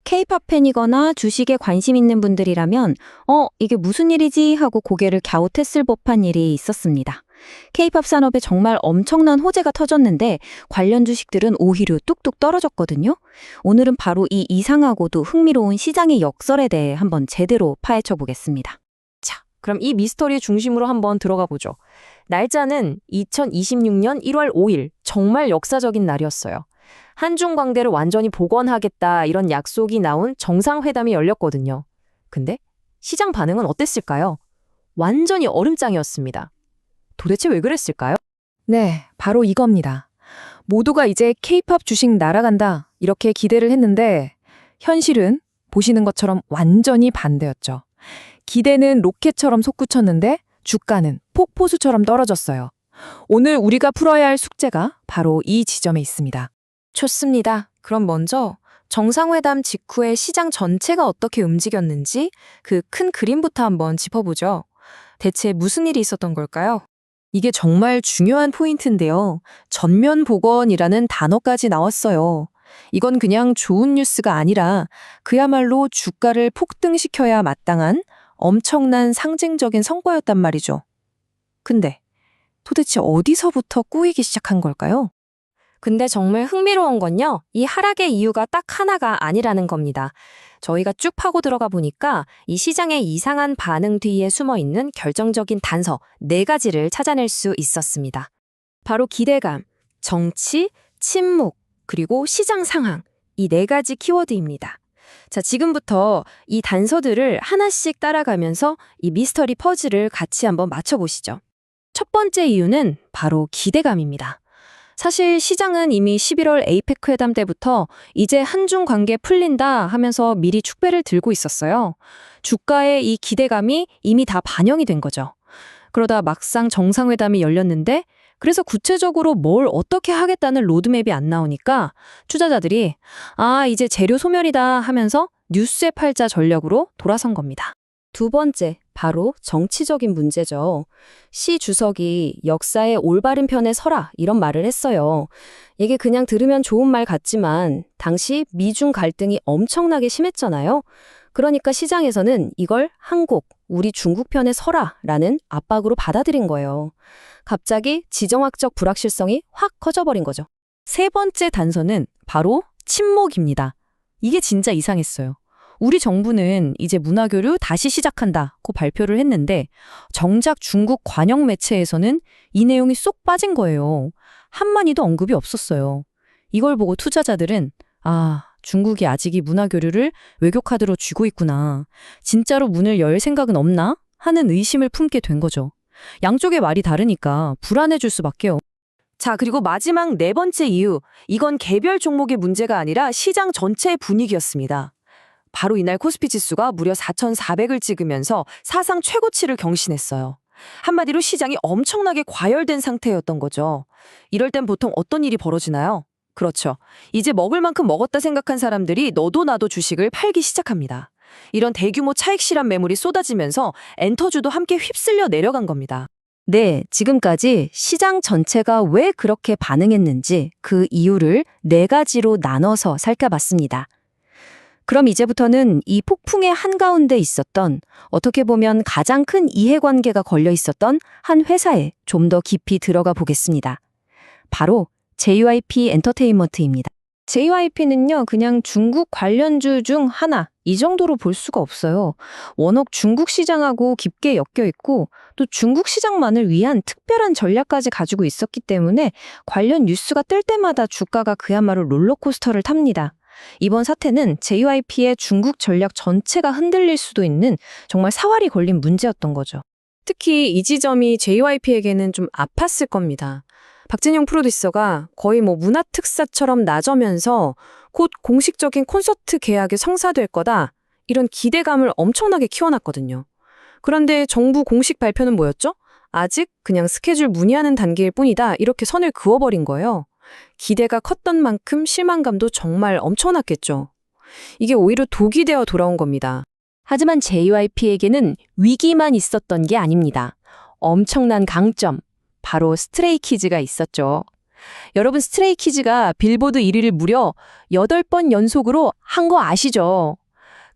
K-팝 팬이거나 주식에 관심 있는 분들이라면 이게 무슨 일이지 하고 고개를 갸웃했을 법한 일이 있었습니다. K-팝 산업에 정말 엄청난 호재가 터졌는데 관련 주식들은 오히려 뚝뚝 떨어졌거든요. 오늘은 바로 이 이상하고도 흥미로운 시장의 역설에 대해 한번 제대로 파헤쳐 보겠습니다. 자, 그럼 이 미스터리 중심으로 한번 들어가 보죠. 날짜는 2026년 1월 5일, 정말 역사적인 날이었어요. 한중 관계를 완전히 복원하겠다 이런 약속이 나온 정상회담이 열렸거든요. 근데 시장 반응은 어땠을까요? 완전히 얼음장이었습니다. 도대체 왜 그랬을까요? 네, 바로 이겁니다. 모두가 이제 K-팝 주식 날아간다 이렇게 기대를 했는데 현실은 보시는 것처럼 완전히 반대였죠. 기대는 로켓처럼 솟구쳤는데 주가는 폭포수처럼 떨어졌어요. 오늘 우리가 풀어야 할 숙제가 바로 이 지점에 있습니다. 좋습니다. 그럼 먼저 정상회담 직후에 시장 전체가 어떻게 움직였는지 그 큰 그림부터 한번 짚어보죠. 대체 무슨 일이 있었던 걸까요? 이게 정말 중요한 포인트인데요. 전면 복원이라는 단어까지 나왔어요. 이건 그냥 좋은 뉴스가 아니라 그야말로 주가를 폭등시켜야 마땅한 엄청난 상징적인 성과였단 말이죠. 근데 도대체 어디서부터 꼬이기 시작한 걸까요? 근데 정말 흥미로운 건요, 이 하락의 이유가 딱 하나가 아니라는 겁니다. 저희가 쭉 파고 들어가 보니까 이 시장의 이상한 반응 뒤에 숨어 있는 결정적인 단서 4가지를 찾아낼 수 있었습니다. 바로 기대감, 정치, 침묵, 그리고 시장 상황, 이 4가지 키워드입니다. 자, 지금부터 이 단서들을 하나씩 따라가면서 이 미스터리 퍼즐을 같이 한번 맞춰보시죠. 첫 번째 이유는 바로 기대감입니다. 사실 시장은 이미 11월 에이펙 회담 때부터 이제 한중 관계 풀린다 하면서 미리 축배를 들고 있었어요. 주가의 이 기대감이 이미 다 반영이 된 거죠. 그러다 막상 정상회담이 열렸는데 그래서 구체적으로 뭘 어떻게 하겠다는 로드맵이 안 나오니까 투자자들이 이제 재료 소멸이다 하면서 뉴스의 팔자 전략으로 돌아선 겁니다. 두 번째, 바로 정치적인 문제죠. 시 주석이 역사의 올바른 편에 서라 이런 말을 했어요. 이게 그냥 들으면 좋은 말 같지만 당시 미중 갈등이 엄청나게 심했잖아요. 그러니까 시장에서는 이걸 한국, 우리 중국 편에 서라라는 압박으로 받아들인 거예요. 갑자기 지정학적 불확실성이 확 커져버린 거죠. 세 번째 단서는 바로 침묵입니다. 이게 진짜 이상했어요. 우리 정부는 이제 문화교류 다시 시작한다고 발표를 했는데 정작 중국 관영 매체에서는 이 내용이 쏙 빠진 거예요. 한마디도 언급이 없었어요. 이걸 보고 투자자들은 중국이 아직 이 문화교류를 외교카드로 쥐고 있구나. 진짜로 문을 열 생각은 없나? 하는 의심을 품게 된 거죠. 양쪽의 말이 다르니까 불안해질 수밖에요. 자, 그리고 마지막 4번째 이유. 이건 개별 종목의 문제가 아니라 시장 전체의 분위기였습니다. 바로 이날 코스피 지수가 무려 4,400을 찍으면서 사상 최고치를 경신했어요. 한마디로 시장이 엄청나게 과열된 상태였던 거죠. 이럴 땐 보통 어떤 일이 벌어지나요? 그렇죠. 이제 먹을 만큼 먹었다 생각한 사람들이 너도 나도 주식을 팔기 시작합니다. 이런 대규모 차익 실현 매물이 쏟아지면서 엔터주도 함께 휩쓸려 내려간 겁니다. 네, 지금까지 시장 전체가 왜 그렇게 반응했는지 그 이유를 4가지로 나눠서 살펴봤습니다. 그럼 이제부터는 이 폭풍의 한가운데 있었던 어떻게 보면 가장 큰 이해관계가 걸려 있었던 한 회사에 좀 더 깊이 들어가 보겠습니다. 바로 JYP 엔터테인먼트입니다. JYP는요, 그냥 중국 관련주 중 하나, 이 정도로 볼 수가 없어요. 워낙 중국 시장하고 깊게 엮여 있고 또 중국 시장만을 위한 특별한 전략까지 가지고 있었기 때문에 관련 뉴스가 뜰 때마다 주가가 그야말로 롤러코스터를 탑니다. 이번 사태는 JYP의 중국 전략 전체가 흔들릴 수도 있는 정말 사활이 걸린 문제였던 거죠. 특히 이 지점이 JYP에게는 좀 아팠을 겁니다. 박진영 프로듀서가 거의 문화특사처럼 나서면서 곧 공식적인 콘서트 계약이 성사될 거다, 이런 기대감을 엄청나게 키워놨거든요. 그런데 정부 공식 발표는 뭐였죠? 아직 그냥 스케줄 문의하는 단계일 뿐이다, 이렇게 선을 그어버린 거예요. 기대가 컸던 만큼 실망감도 정말 엄청났겠죠. 이게 오히려 독이 되어 돌아온 겁니다. 하지만 JYP에게는 위기만 있었던 게 아닙니다. 엄청난 강점, 바로 스트레이키즈가 있었죠. 여러분 스트레이키즈가 빌보드 1위를 무려 8번 연속으로 한 거 아시죠?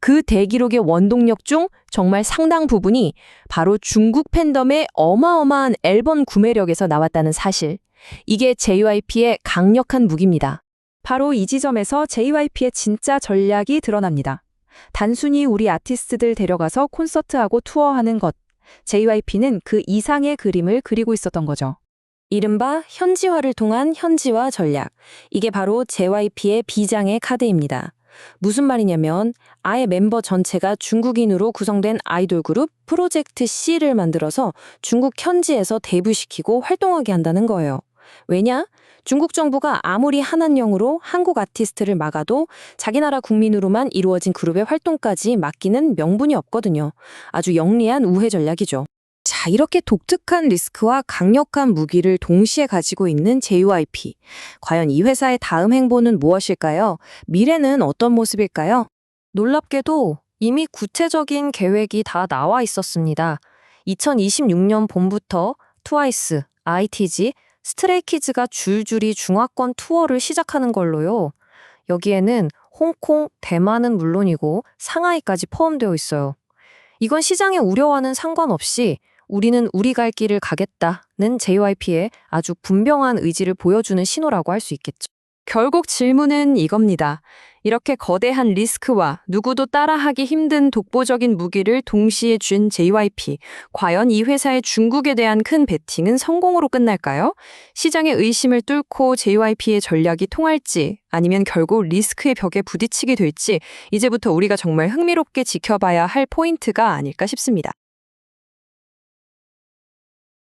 그 대기록의 원동력 중 정말 상당 부분이 바로 중국 팬덤의 어마어마한 앨범 구매력에서 나왔다는 사실. 이게 JYP의 강력한 무기입니다. 바로 이 지점에서 JYP의 진짜 전략이 드러납니다. 단순히 우리 아티스트들 데려가서 콘서트하고 투어하는 것. JYP는 그 이상의 그림을 그리고 있었던 거죠. 이른바 현지화를 통한 현지화 전략. 이게 바로 JYP의 비장의 카드입니다. 무슨 말이냐면 아예 멤버 전체가 중국인으로 구성된 아이돌 그룹 프로젝트 C를 만들어서 중국 현지에서 데뷔시키고 활동하게 한다는 거예요. 왜냐? 중국 정부가 아무리 한한령으로 한국 아티스트를 막아도 자기 나라 국민으로만 이루어진 그룹의 활동까지 맡기는 명분이 없거든요. 아주 영리한 우회 전략이죠. 자, 이렇게 독특한 리스크와 강력한 무기를 동시에 가지고 있는 JYP. 과연 이 회사의 다음 행보는 무엇일까요? 미래는 어떤 모습일까요? 놀랍게도 이미 구체적인 계획이 다 나와 있었습니다. 2026년 봄부터 트와이스, ITZ, 스트레이키즈가 줄줄이 중화권 투어를 시작하는 걸로요. 여기에는 홍콩, 대만은 물론이고 상하이까지 포함되어 있어요. 이건 시장의 우려와는 상관없이 우리는 우리 갈 길을 가겠다는 JYP의 아주 분명한 의지를 보여주는 신호라고 할 수 있겠죠. 결국 질문은 이겁니다. 이렇게 거대한 리스크와 누구도 따라하기 힘든 독보적인 무기를 동시에 준 JYP. 과연 이 회사의 중국에 대한 큰 베팅은 성공으로 끝날까요? 시장의 의심을 뚫고 JYP의 전략이 통할지 아니면 결국 리스크의 벽에 부딪히게 될지 이제부터 우리가 정말 흥미롭게 지켜봐야 할 포인트가 아닐까 싶습니다.